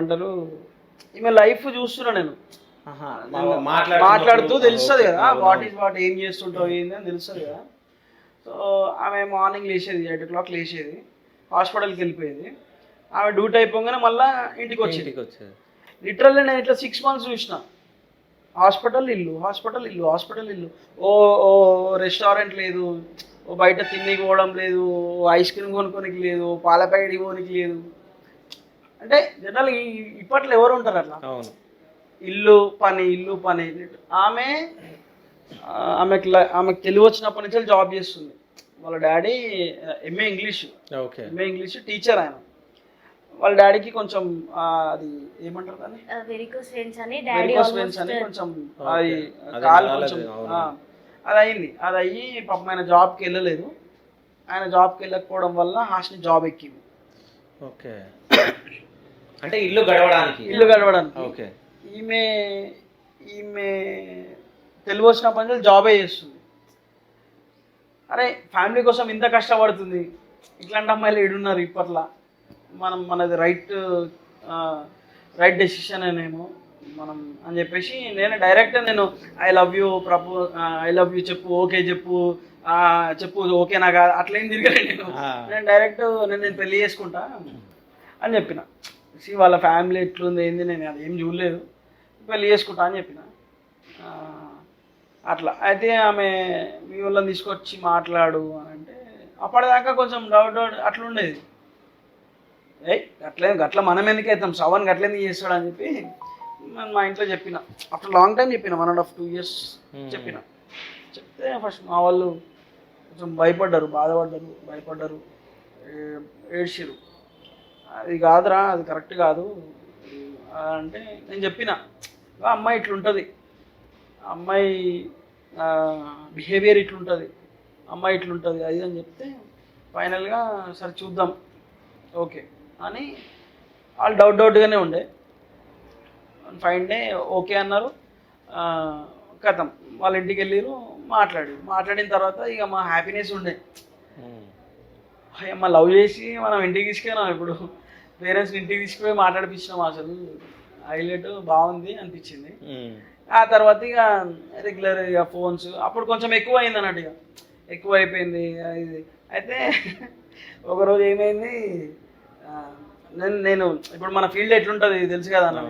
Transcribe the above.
అంటారు ఈమె లైఫ్ చూస్తున్నా నేను ఆహా, మాట్లాడుతూ తెలుస్తుంది కదా అవును, వాట్ అవును. ఈస్ వాట్, ఏం చేస్తుంటావు ఏంది అని తెలుస్తుంది కదా. సో ఆమె మార్నింగ్ లేచేది 8 o'clock లేచేది, హాస్పిటల్కి వెళ్ళిపోయేది. ఆమె డ్యూటీ అయిపోగానే మళ్ళీ ఇంటికి వచ్చేది. ఇంటికి వచ్చేది. లిటరల్లీ నేను ఇట్లా 6 months చూసిన. హాస్పిటల్ ఇల్లు, హాస్పిటల్ ఇల్లు, హాస్పిటల్ ఇల్లు. ఓ ఓ రెస్టారెంట్ లేదు, ఓ బయట తిన్నీకి పోవడం లేదు, ఓ ఐస్ క్రీమ్ కొనుక్కోనికి లేదు, ఓ పాల ప్యాకెట్ పోనికి లేదు. అంటే జనరల్ ఇప్పట్లో ఎవరు ఉంటారు అట్లా? అవును. ఇల్లు పని, ఇల్లు పని. ఆమె ఆమెకు తెలివి వచ్చినప్పటి నుంచి జాబ్ చేస్తుంది. వాళ్ళ daddy MA English, okay. Teacher ఆయన. వాళ్ళ డాడీకి కొంచెం అది ఏమంటారు దాన్ని, వెరికోస్ వెయిన్స్ అని డాడీ వెరికోస్ వెయిన్స్ అని కొంచెం అది అదే కాలు నాలెడ్జ్, కొంచెం అవును. అది అయింది. అది అయ్యి పాపం ఆయన జాబ్కి వెళ్ళలేదు. ఆయన జాబ్కి వెళ్ళకపోవడం వల్ల హాస్ని జాబ్ ఎక్కింది. ఓకే. అంటే ఇల్లు గడవడానికి. ఇల్లు గడవడానికి. ఓకే. ఈమె ఈమె తెలివి వచ్చినప్పటి నుంచి జాబే చేస్తుంది. అరే ఫ్యామిలీ కోసం ఇంత కష్టపడుతుంది, ఇట్లాంటి అమ్మాయిలు ఏడున్నారు ఇప్పట్లో. మనది రైట్ డెసిషన్ అనేమో మనం అని చెప్పేసి నేను direct I love you I love you చెప్పు, ఓకే చెప్పు, చెప్పు ఓకే నాకు అట్లేం తిరగలే నేను డైరెక్ట్ నేను పెళ్లి చేసుకుంటా అని చెప్పిన. వాళ్ళ ఫ్యామిలీ ఎట్లుంది ఏంది నేను అది ఏం చూడలేదు, పెళ్లి చేసుకుంటా అని చెప్పిన. అట్లా అయితే ఆమె మీ వాళ్ళని తీసుకొచ్చి మాట్లాడు అని అంటే అప్పటిదాకా కొంచెం డౌట్ అట్లుండేది. అట్లా మనం ఎందుకు అవుతాం, శ్రవణ్ గట్లేందుకు చేస్తాడు అని చెప్పి నేను మా ఇంట్లో చెప్పిన. ఆఫ్టర్ లాంగ్ టైం చెప్పిన, 1.5-2 years చెప్పిన. చెప్తే ఫస్ట్ మా వాళ్ళు కొంచెం భయపడ్డారు, భయపడ్డారు, ఏడ్చిరు. అది కాదురా, అది కరెక్ట్ కాదు అంటే నేను చెప్పిన అమ్మాయి ఇట్లుంటుంది, అమ్మాయి బిహేవియర్ ఇట్లుంటుంది, అమ్మాయి ఇట్లుంటుంది అది అని చెప్తే ఫైనల్గా సరే చూద్దాం ఓకే అని వాళ్ళు డౌట్గానే ఉండే. ఫైన్ డే ఓకే అన్నారు. కథం వాళ్ళ ఇంటికి వెళ్ళారు, మాట్లాడిన తర్వాత ఇక మా హ్యాపీనెస్ ఉండే. అమ్మ లవ్ చేసి మనం ఇంటికి తీసుకెళ్ళాం, ఇప్పుడు పేరెంట్స్ని ఇంటికి తీసుకుపోయి మాట్లాడిపించినాం. అసలు హైలైట్ బాగుంది అనిపించింది. ఆ తర్వాత ఇక రెగ్యులర్ ఇక ఫోన్స్ అప్పుడు కొంచెం ఎక్కువ అయింది అన్నట్టు, ఇక ఎక్కువ అయిపోయింది ఇది. అయితే ఒకరోజు ఏమైంది, నేను ఇప్పుడు మన ఫీల్డ్ ఎట్లుంటుంది తెలుసు కదా అన్న.